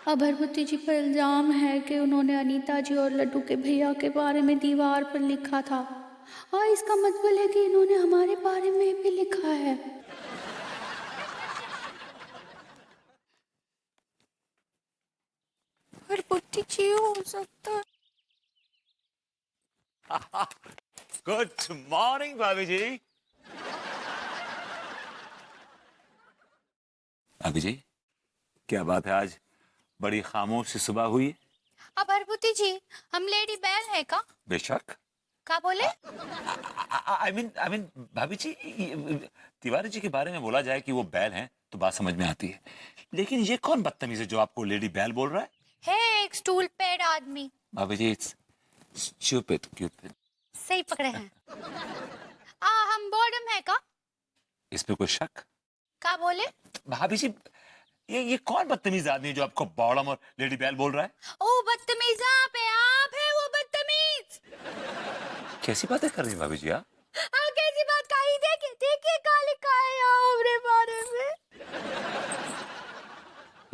अभरभुती जी पर इल्ज़ाम है कि उन्होंने अनीता जी और लड्डू के भैया के बारे में दीवार पर लिखा था। हाँ, इसका मतलब है कि इन्होंने हमारे बारे में भी लिखा है। अभरभुती जी हो सकता है। गुड मॉर्निंग भाभी जी। भाभी जी, क्या बात है, आज बड़ी खामोश सी सुबह हुई है। अभरभुती जी, हम लेडी बैल है का? बेशक। का बोले? आई मीन भाभी जी, तिवारी जी के बारे में बोला जाए कि वो बैल हैं तो बात समझ में आती है, लेकिन ये कौन बदतमीज है जो आपको लेडी बैल बोल रहा है? है एक स्टूल पेड आदमी। भाभी जी, इट्स स्टूपिड क्यूपिड। सही पकड़े हैं। हम बॉर्डम है का? इस पे कोई शक? का बोले? भाभी जी, ये कौन बदतमीज आदमी है जो आपको बॉडम और लेडी बैल बोल रहा है? ओ बदतमीज आप है वो बदतमीज। कैसी बातें कर रही हैं भाभी जी आप? कैसी बात कही? देखिए देखिए का लिखा है यहाँ हमरे बारे में।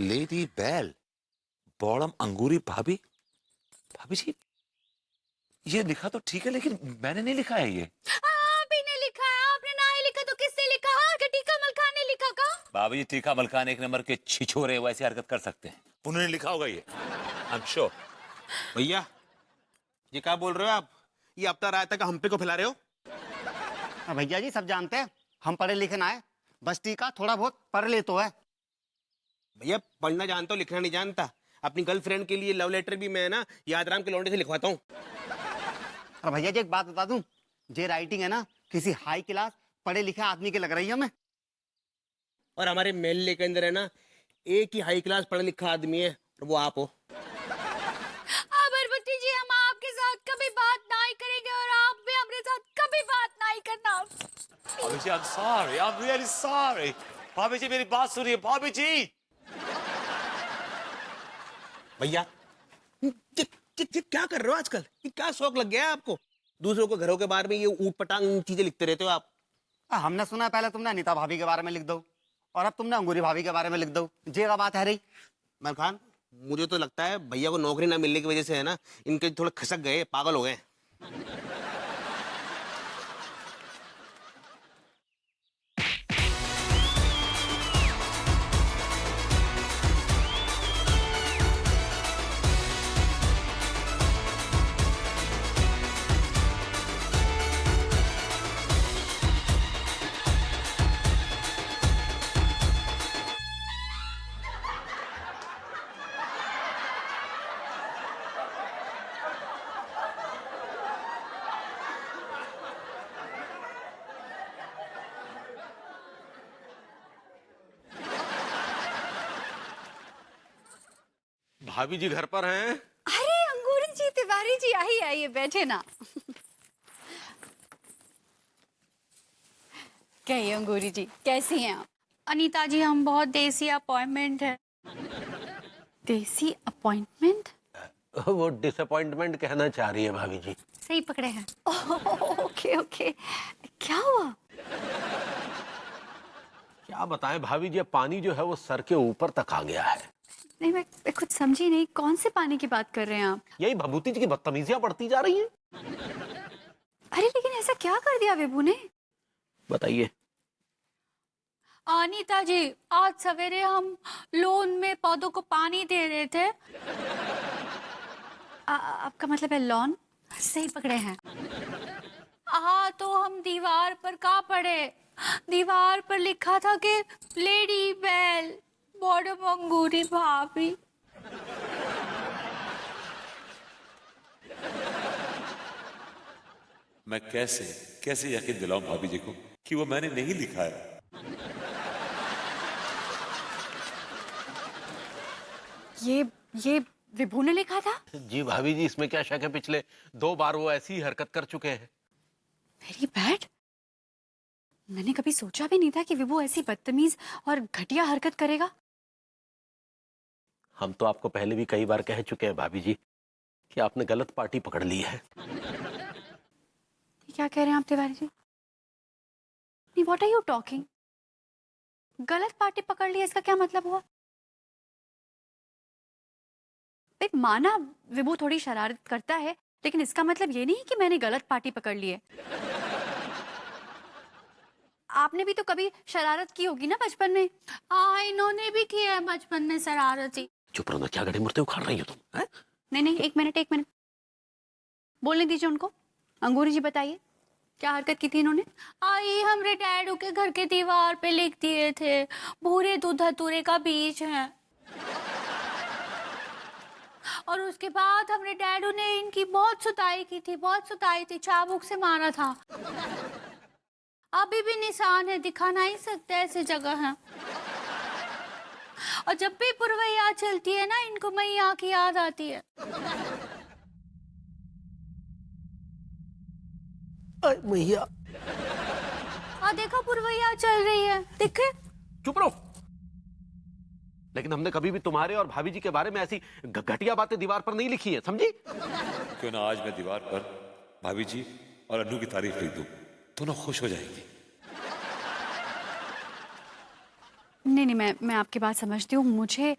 लेडी बैल, बॉडम अंगूरी भाभी। भाभी जी, ये लिखा तो ठीक है, लेकिन मैंने नहीं लिखा है ये। आप ही ने लिखा है। आपने ना ही लिखा तो किसने लिखा? हाँ, कि टीका मलखा ने लिखा का? भाभी जी, टीका मलकान एक नंबर के छिछोरे वैसे हरकत कर सकते हैं, उन्होंने लिखा होगा ये, आई एम श्योर। भैया, ये क्या बोल रहे हो आप? ये अपना रायता का हम पे को फैला रहे हो? भैया जी सब जानते हैं हम पढ़े लिखे ना है, बस टीका थोड़ा बहुत पढ़ ले तो है। भैया, पढ़ना जानता हूँ, लिखना नहीं जानता। अपनी गर्लफ्रेंड के लिए लव लेटर भी मैं ना यादराम के लौंडे से लिखवाता हूँ। और भैया जी एक बात बता दूं, ये राइटिंग है ना किसी हाई क्लास पढ़े लिखे आदमी की लग रही है हमें। और हमारे मेले के अंदर है ना एक ही हाई क्लास पढ़ा लिखा आदमी है, और वो आप हो। अभरभुती जी, हम आपके साथ कभी बात नहीं करेंगे और आप भी हमारे साथ कभी बात नहीं करना। Bhabhi ji, I am sorry, I am really sorry. Bhabhi ji, मेरी बात सुनिए भाभी जी। भैया, ये क्या कर रहे हो आजकल? ये क्या शौक लग गया है आपको? दूसरों के घरों के बारे में ये ऊट पटांग चीजें लिखते रहते हो आप। हमने सुना पहले तुमने अनीता भाभी के बारे में लिख दो और अब तुमने अंगूरी भाभी के बारे में लिख दो। ये का बात है रही। मलखान, मुझे तो लगता है भैया को नौकरी ना मिलने की वजह से है ना इनके थोड़े खसक गए, पागल हो गए। भाभी जी घर पर हैं? अरे अंगूरी जी, तिवारी जी, आइए आइए बैठे ना। कहिए अंगूरी जी, कैसी हैं आप? अनीता जी, हम बहुत देसी अपॉइंटमेंट है। देसी अपॉइंटमेंट? वो डिसअपॉइंटमेंट कहना चाह रही है भाभी जी। सही पकड़े हैं। ओके ओके, क्या हुआ? क्या बताएं भाभी जी, अब पानी जो है वो सर के ऊपर तक आ गया है। नहीं, मैं कुछ समझी नहीं, कौन से पानी की बात कर रहे हैं आप? यही भभूति जी की बदतमीजियां बढ़ती जा रही हैं। अरे लेकिन ऐसा क्या कर दिया विभू ने? बताइए। अनीता जी, आज सवेरे हम लोन में पौधों को पानी दे रहे थे। आपका मतलब है लॉन? सही पकड़े हैं। हाँ, तो हम दीवार पर का पढ़े? दीवार पर लिखा था कि लेडी बेल, बॉडम अंगूरी भाभी। मैं कैसे कैसे यकीन दिलाऊं भाभी जी को कि वो मैंने नहीं लिखा है? ये विभू ने लिखा था? जी भाभी जी, इसमें क्या शक है, पिछले 2 बार वो ऐसी ही हरकत कर चुके हैं। Very bad. मैंने कभी सोचा भी नहीं था कि विभू ऐसी बदतमीज और घटिया हरकत करेगा। हम तो आपको पहले भी कई बार कह चुके हैं भाभी जी कि आपने गलत पार्टी पकड़ ली है। ये क्या कह रहे हैं आप तिवारी जी? नहीं, व्हाट आर यू टॉकिंग? गलत पार्टी पकड़ ली, इसका क्या मतलब हुआ? देख माना विभू थोड़ी शरारत करता है, लेकिन इसका मतलब ये नहीं कि मैंने गलत पार्टी पकड़ ली है। आपने भी तो कभी शरारत की होगी ना बचपन में। हाँ, इन्होंने भी किया है बचपन में शरारत ही। चुप रहो ना, क्या गड़े मुर्ते उखाड़ रही हो तुम हैं? नहीं नहीं, एक मिनट बोलने दीजिए उनको। अंगूरी जी बताइए क्या हरकत की थी इन्होंने। आई हमरे डैडू के घर के दीवार पे लिख दिए थे, भूरे दूध धतूरे का बीज है। और उसके बाद हमरे डैडू ने इनकी बहुत सुताई की थी, बहुत सुताई थी, चाबुक से मारा था। अभी भी निशान है, दिखा नहीं सकते ऐसी जगह है। और जब भी पुरवैया चलती है ना, इनको मैया की याद आती है। मैया, देखो पुरवैया चल रही है, दिखे। चुप रहो। लेकिन हमने कभी भी तुम्हारे और भाभी जी के बारे में ऐसी घटिया बातें दीवार पर नहीं लिखी है, समझी? क्यों ना आज मैं दीवार पर भाभी जी और अन्नू की तारीफ लिख दूं, दोनों खुश हो जाएंगी। नहीं, मैं आपकी बात समझती हूँ। मुझे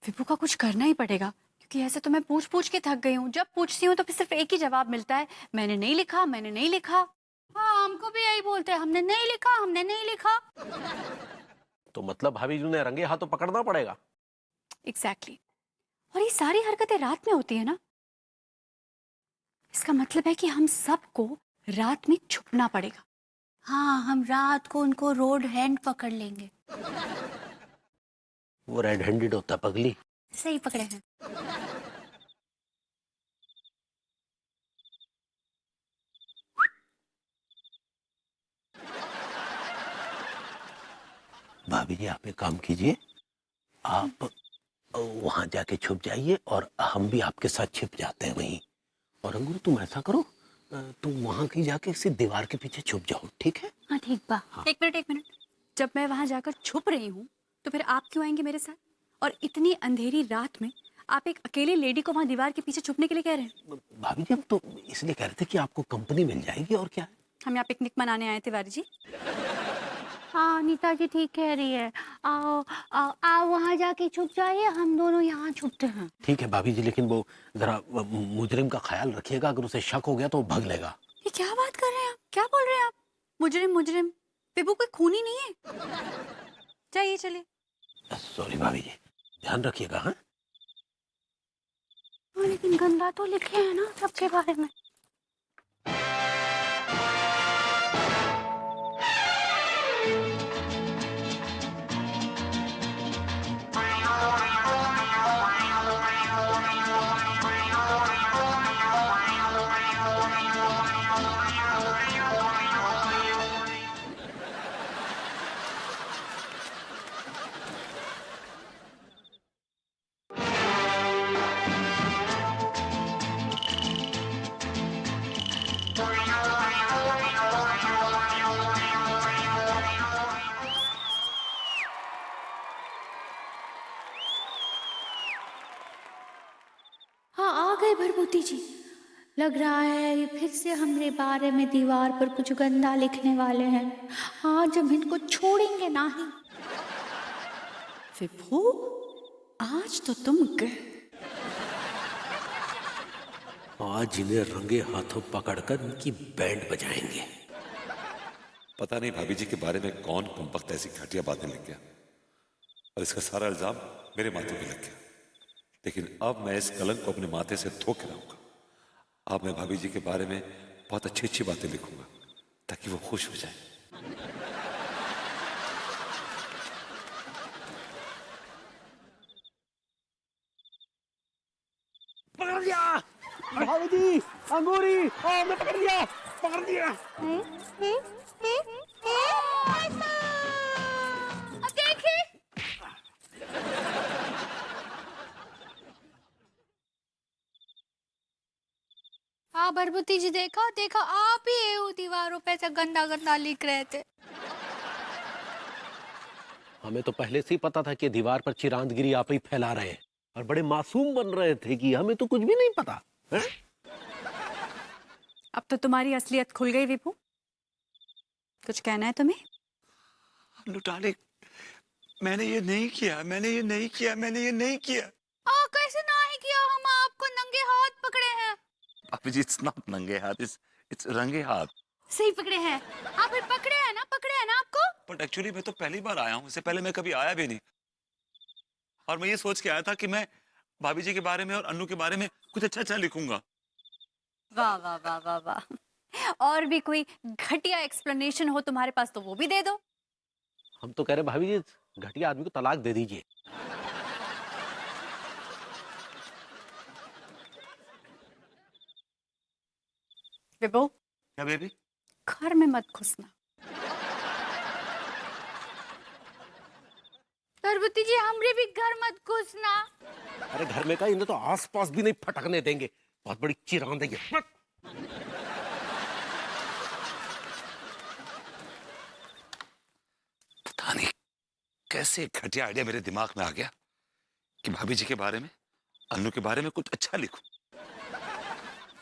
विभू का कुछ करना ही पड़ेगा, क्योंकि ऐसे तो मैं पूछ के थक गई हूँ। जब पूछती हूँ तो फिर सिर्फ एक ही जवाब मिलता है, मैंने नहीं लिखा, मैंने नहीं लिखा। हाँ, हमको भी यही बोलते हैं, हमने नहीं लिखा, हमने नहीं लिखा। तो मतलब भाभी जी ने रंगे हाथों पकड़ना पड़ेगा। एग्जैक्टली। और ये सारी हरकतें रात में होती है ना, इसका मतलब है कि हम सबको रात में छुपना पड़ेगा। हाँ, हम रात को उनको रोड हैंड पकड़ लेंगे। वो रेड हैंडेड होता है पगली। सही पकड़े हैं। भाभी जी आप एक काम कीजिए, आप वहां जाके छुप जाइए और हम भी आपके साथ छिप जाते हैं वहीं। और अंगूर तुम ऐसा करो, तुम वहां की जाके इसी दीवार के पीछे छुप जाओ, ठीक है? हाँ ठीक बा। हाँ। एक मिनट, जब मैं वहां जाकर छुप रही हूँ तो फिर आप क्यों आएंगे मेरे साथ? और इतनी अंधेरी रात में आप एक अकेले लेडी को वहां दीवार के पीछे छुपने के लिए कह रहे हैं? भाभी जी हम तो इसलिए कह रहे थे कि आपको कंपनी मिल जाएगी, और क्या है। हम यहाँ पिकनिक मनाने आए थे वारी जी। हाँ नीता जी ठीक कह रही है। आओ आओ आओ, वहां जाके छुप जाइए, हम दोनों यहाँ छुपते हैं। ठीक है भाभी जी, लेकिन वो जरा मुजरिम का ख्याल रखिएगा, अगर उसे शक हो गया तो वो भाग लेगा। ये क्या बात कर रहे हैं आप? क्या बोल रहे हैं आप? मुजरिम विभू कोई खूनी नहीं है। जाइए चलिए। सॉरी भाभी जी, ध्यान रखिएगा। हाँ लेकिन गंदा तो लिखे हैं ना सबके बारे में। हाँ आ गए भरभूति जी। लग रहा है ये फिर से हमारे बारे में दीवार पर कुछ गंदा लिखने वाले हैं। आज हम इनको छोड़ेंगे नहीं। विभू, आज तो तुम गए। आज इन्हें रंगे हाथों पकड़कर इनकी बैंड बजाएंगे। पता नहीं भाभी जी के बारे में कौन कमबख्त ऐसी घटिया बातें लिख गया और इसका सारा इल्जाम मेरे माथे पे लग गया। लेकिन अब मैं इस कलंक को अपने माथे से धो के लाऊंगा। अब मैं भाभी जी के बारे में बहुत अच्छी अच्छी बातें लिखूंगा ताकि वो खुश हो जाए। पकड़ लिया भाभी जी, अंगूरी, मैं पकड़ लिया, पकड़ लिया। देखिए हाँ भरभूति जी, देखा देखा, आप ही वो दीवारों पे ऐसे गंदा गंदा लिख रहे थे। हमें तो पहले से ही पता था कि दीवार पर चिरांदगिरी आप ही फैला रहे हैं, और बड़े मासूम बन रहे थे कि हमें तो कुछ भी नहीं पता है? अब तो तुम्हारी असलियत खुल गई विभू। कुछ कहना है तुम्हें? लुटाने, मैंने ये नहीं किया, मैंने ये नहीं किया, मैंने ये नहीं किया। कैसे ना ही किया? हम भाभी जी, इट्स नॉट नंगे हाथ, इट्स रंगे हाथ। सही पकड़े हैं आप, पकड़े हैं ना आपको। बट एक्चुअली मैं तो पहली बार आया हूँ, इससे पहले मैं कभी आया भी नहीं। और मैं ये सोच के आया था कि मैं भाभी जी के बारे में और अन्नू के बारे में कुछ अच्छा अच्छा लिखूंगा। वाह वाह वाह वाह वाह। और भी कोई घटिया एक्सप्लेनेशन हो तुम्हारे पास तो वो भी दे दो। हम तो कह रहे भाभी जी, घटिया आदमी को तलाक दे दीजिए। विभू, क्या बेबी? घर में मत घुसना। पार्वती जी, हमरे भी घर मत घुसना। अरे घर में का, इन्हें तो आसपास भी नहीं फटकने देंगे। बहुत बड़ी चिरांद है ये। पता नहीं कैसे एक घटिया आइडिया मेरे दिमाग में आ गया कि भाभी जी के बारे में, अन्नू के बारे में कुछ अच्छा लिखूं।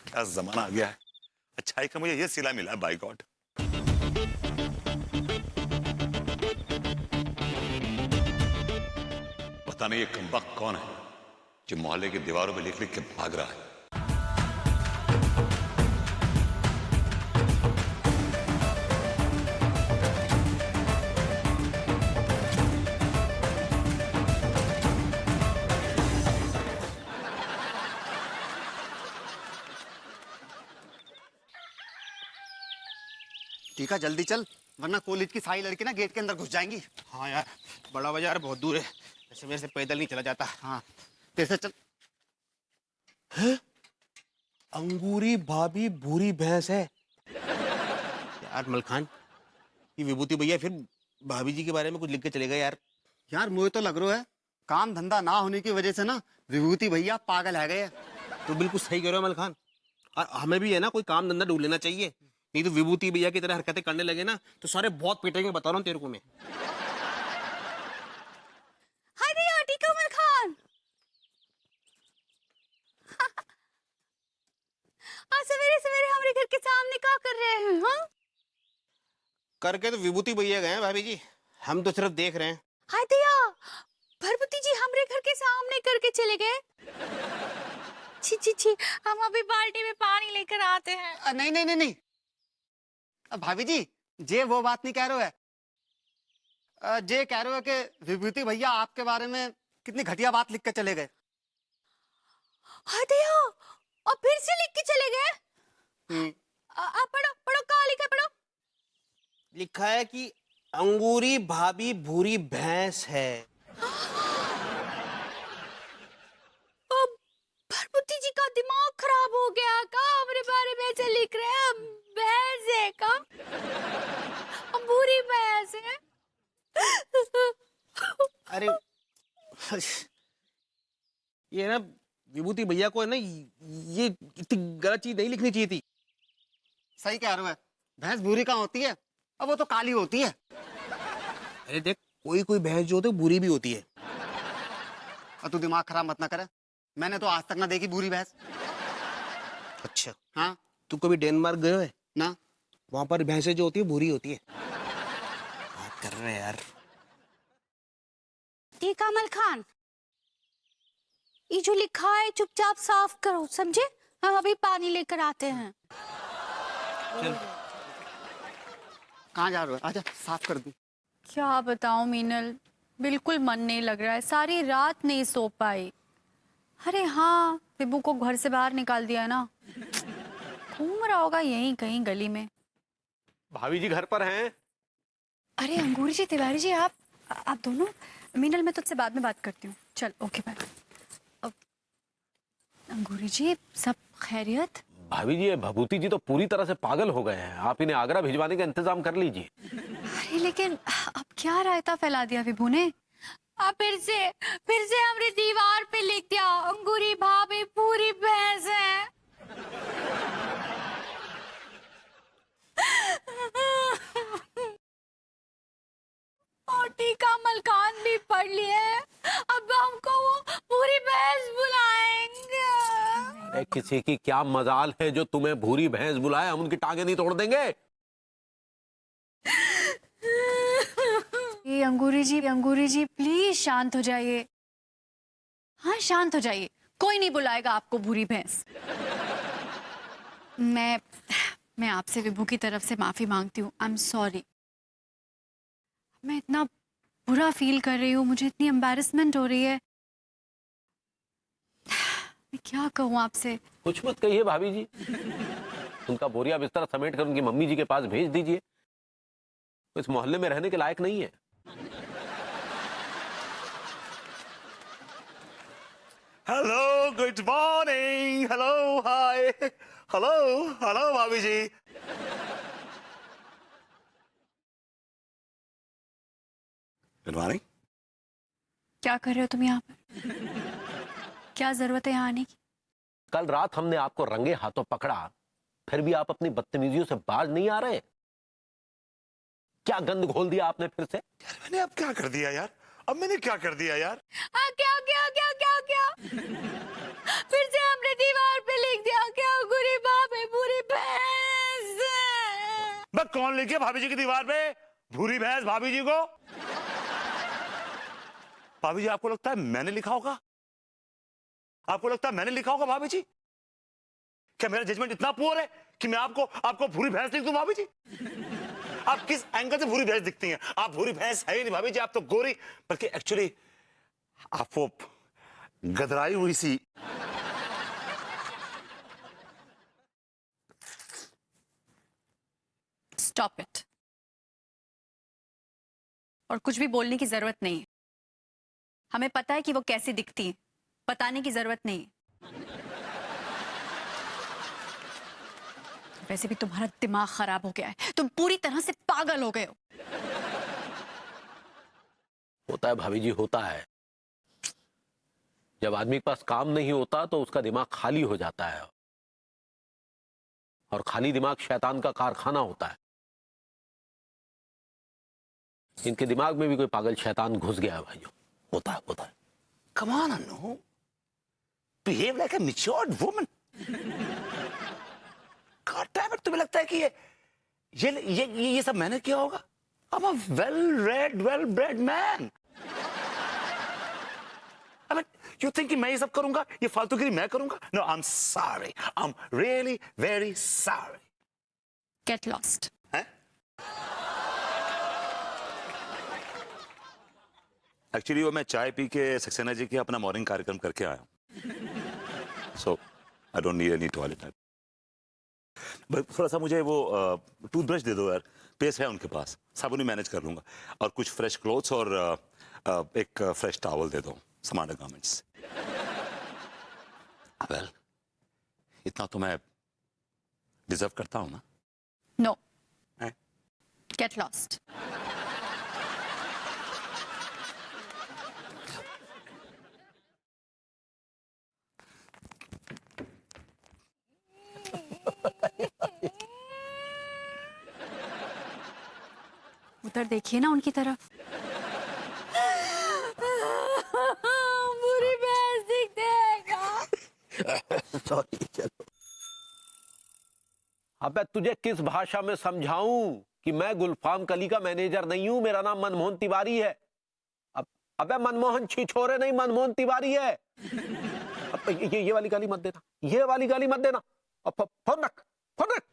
क्या जमाना आ गया है, अच्छाई का मुझे ये सिला मिला है, बाय गॉड। पता नहीं ये कमबख्त कौन है जो मोहल्ले की दीवारों पे लिख लिख के भाग रहा है। ठीक है, जल्दी चल, वरना कॉलेज की सारी लड़की ना गेट के अंदर घुस जाएंगी। हाँ यार, बड़ा बाजार बहुत दूर है, ऐसे मेरे से पैदल नहीं चला जाता। हाँ, तेरे से चल। अंगूरी भाभी भूरी भैंस है। यार मलखान, ये विभूति भैया फिर भाभी जी के बारे में कुछ लिख के चलेगा यार। यार मुझे तो लग रहा है काम धंधा ना होने की वजह से ना विभूति भैया पागल है गए। तो बिल्कुल सही कह रहे हो मलखान, और हमें भी है ना कोई काम धंधा ढूंढ लेना चाहिए, नहीं तो विभूति भैया की तरह हरकतें करने लगे ना तो सारे बहुत पीटेंगे, बता रहा हूँ तेरे को मैं। हाय भैया, ठीक है उमर खान। आज सवेरे सवेरे हमारे घर के सामने क्या कर रहे हैं? हाँ, करके तो विभूति भैया गए हैं भाभी जी, हम तो सिर्फ देख रहे हैं। हाय दया, पार्वती जी हमारे घर के सामने करके चले गए। छी छी छी, हम अभी बाल्टी में पानी लेकर आते हैं। नहीं नहीं नहीं नहीं, भाभी जी जे वो बात नहीं कह रहे है। जे कह रहे हो कि विभूति भैया आपके बारे में कितनी घटिया बात लिख के चले गए। हाय दया, और फिर से लिख के चले गए। पढ़ो पढ़ो, क्या लिखा है, पढ़ो। लिखा है कि अंगूरी भाभी भूरी भैंस है। पार्वती जी का दिमाग खराब हो गया का? हमारे बारे में ऐसे लिख रहे हैं, भैंस है का? बुरी भैंस है। अरे ये ना विभूति भैया को है ना, ये इतनी गलत चीज नहीं लिखनी चाहिए थी। सही कह रहे हो, भैंस बुरी कहाँ होती है, अब वो तो काली होती है। अरे देख, कोई कोई भैंस जो होती है बुरी भी होती है। और तू दिमाग खराब मत ना करे, मैंने तो आज तक ना देखी बुरी भैंस। अच्छा, हाँ तू कभी डेनमार्क गए है? ना, वहां पर भैंसें जो होती है बुरी होती है। बात कर रहे हैं यार। ठीक है अमल खान, ये जो लिखा है चुपचाप साफ करो, समझे? हम अभी पानी लेकर आते हैं। कहाँ जा रहे हो? आजा साफ कर दूं। क्या बताऊं मीनल, बिल्कुल मन नहीं लग रहा है, सारी रात नहीं सो पाई। अरे हाँ, विभू को घर से बाहर निकाल दिया है ना, घूम रहा होगा यहीं कहीं गली में। भाभी जी घर पर हैं? अरे अंगूरी जी, तिवारी जी, आप दोनों। मीनल, मैं तुझसे बाद में बात करती हूँ, चल ओके बाय। अंगूरी जी, सब खैरियत? भाभी जी, ये भभूति जी तो पूरी तरह से पागल हो गए हैं, आप इन्हें आगरा भिजवाने का इंतजाम कर लीजिए। अरे लेकिन अब क्या रायता फैला दिया विभू ने? फिर से हमने दीवार पे लिख दिया, अंगूरी भाभी पूरी भैंस है। और टीका मलकान भी पढ़ लिए, अब हमको वो पूरी भैंस बुलाएंगे। अरे किसी की क्या मजाल है जो तुम्हें भूरी भैंस बुलाए, हम उनकी टांगे नहीं तोड़ देंगे। ये अंगूरी जी प्लीज शांत हो जाइए। हाँ शांत हो जाइए, कोई नहीं बुलाएगा आपको भूरी भैंस। मैं आपसे विभू की तरफ से माफी मांगती हूँ। आई एम सॉरी। मैं इतना बुरा फील कर रही हूँ, मुझे इतनी एम्बैरेसमेंट हो रही है। मैं क्या कहूँ आपसे। कुछ मत कहिए भाभी जी, उनका बोरिया बिस्तर समेट कर उनकी मम्मी जी के पास भेज दीजिए। इस मोहल्ले में रहने के लायक नहीं है। हेलो, गुड मॉर्निंग, हेलो, हाय, हेलो, हेलो भाभी जी। Good morning. क्या कर रहे हो तुम यहाँ पर? क्या जरूरत है यहाँ आने की? कल रात हमने आपको रंगे हाथों पकड़ा, फिर भी आप अपनी बदतमीजियों से बाज नहीं आ रहे। क्या गंद घोल दिया आपने फिर से? यार मैंने अब क्या कर दिया यार? अब मैंने क्या कर दिया यार? क्या क्या क्या क्या क्या? फिर से हमने दीवार पे लिख दिया क्या गुरी बाप है बुरी भैंस? मैं कौन लिखे भाभी जी की दीवार पे भूरी भैंस भाभी जी को? भाभी जी आपको लगता है मैंने लिखा होगा? आपको लगता है मैंने लिखा होगा भाभी जी? क्या मेरा जजमेंट इतना पुअर है कि मैं आपको भूरी भैंस लिख दूं भाभी जी? आप किस एंगल से भूरी भैंस दिखती हैं? आप भूरी भैंस है ही नहीं भाभी जी, आप तो गोरी, बल्कि एक्चुअली आप वो गदराई हुई सी। Stop it. और कुछ भी बोलने की जरूरत नहीं है। हमें पता है कि वो कैसी दिखती है, बताने की जरूरत नहीं है। वैसे भी तुम्हारा दिमाग खराब हो गया है, तुम पूरी तरह से पागल हो गए हो। होता है भाभी जी, होता है। जब आदमी के पास काम नहीं होता तो उसका दिमाग खाली हो जाता है, और खाली दिमाग शैतान का कारखाना होता है। इनके दिमाग में भी कोई पागल शैतान घुस गया है भाइयों। होता है, होता है। Come on, Anu. Behave like a matured woman. God damn it, तुम्हें लगता है कि ये सब मैंने किया होगा? I'm a well-read, well-bred man. I mean, you think कि मैं ये सब करूंगा? ये फालतूगिरी मैं करूंगा? No, I'm sorry. I'm really very sorry. Get lost. हैं? एक्चुअली वो मैं चाय पी के सक्सेना जी की अपना मॉर्निंग कार्यक्रम करके आया हूँ, so I don't need any toilet. थोड़ा सा मुझे वो टूथब्रश दे दो यार, पेस्ट है उनके पास, साबुन ही मैनेज कर लूंगा, और कुछ फ्रेश क्लोथ्स और एक फ्रेश टॉवल दे दो, सम अंडर गारमेंट्स। वेल, इतना तो मैं डिजर्व करता हूँ ना? No. हैं? Get lost. उधर देखिए ना उनकी तरफ। बुरी भैंस दिख देगा। सॉरी, चलो। अबे तुझे किस भाषा में समझाऊं कि मैं गुलफाम कली का मैनेजर नहीं हूं, मेरा नाम मनमोहन तिवारी है। अबे मनमोहन छिछोरे नहीं, मनमोहन तिवारी है। अब ये वाली गाली मत देना, ये वाली गाली मत देना। अब फोन रख, फोन रख।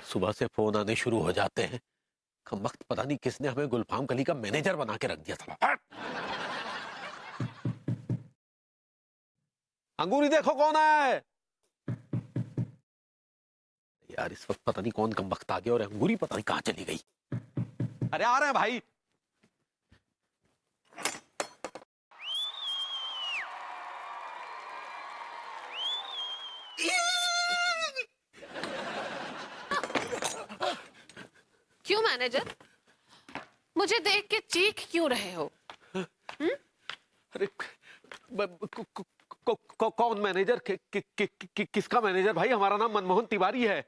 सुबह से फोन आने शुरू हो जाते हैं। कम वक्त पता नहीं किसने हमें गुलफाम कली का मैनेजर बना के रख दिया था। अंगूरी देखो कौन है यार। इस वक्त पता नहीं कौन कम वक्त आ गया और अंगूरी पता नहीं कहां चली गई। अरे आ रहे हैं भाई। क्यों मैनेजर, मुझे देख के चीख क्यों रहे हो? अरे कौन मैनेजर? किसका मैनेजर भाई? हमारा नाम मनमोहन तिवारी है।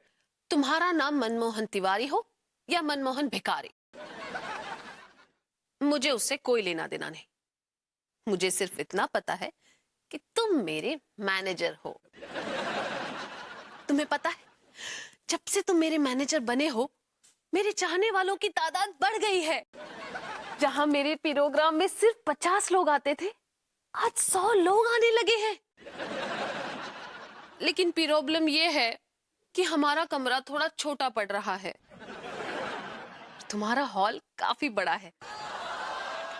तुम्हारा नाम मनमोहन तिवारी हो या मनमोहन भिखारी, मुझे उससे कोई लेना देना नहीं। मुझे सिर्फ इतना पता है कि तुम मेरे मैनेजर हो। तुम्हें पता है, जब से तुम मेरे मैनेजर बने हो, मेरे चाहने वालों की तादाद बढ़ गई है। जहां मेरे प्रोग्राम में सिर्फ 50 लोग आते थे, आज 100 लोग आने लगे हैं। लेकिन प्रॉब्लम ये है कि हमारा कमरा थोड़ा छोटा पड़ रहा है। तुम्हारा हॉल काफी बड़ा है,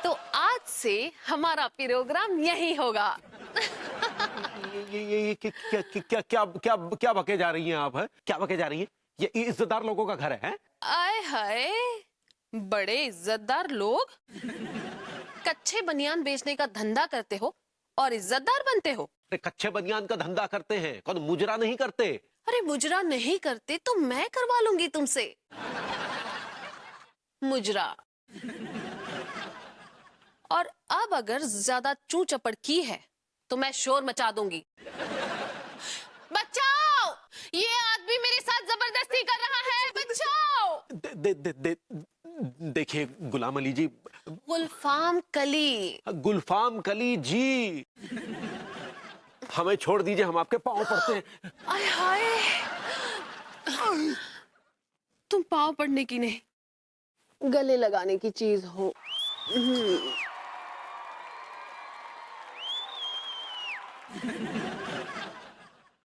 तो आज से हमारा प्रोग्राम यही होगा। ये क्या क्या क्या क्या क्या बके जा रही हैं आप? है क्या बके जा रही हैं? ये इज्जतदार लोगों का घर है? आय हाय, बड़े इज्जतदार लोग कच्चे बनियान बेचने का धंधा करते हो और इज्जतदार बनते हो। अरे कच्चे बनियान का धंधा करते हैं, कौन मुजरा नहीं करते? अरे मुजरा नहीं करते तो मैं करवा लूंगी तुमसे मुजरा। और अब अगर ज्यादा चू चपड़ की है तो मैं शोर मचा दूंगी। बचाओ, ये आदमी मेरे साथ जबरदस्ती कर रहा है, बचाओ। देखिए गुलाम अली जी। गुलफाम कली। गुलफाम कली जी, हमें छोड़ दीजिए, हम आपके पांव पड़ते हैं। आय हाय, तुम पाँव पड़ने की नहीं, गले लगाने की चीज हो।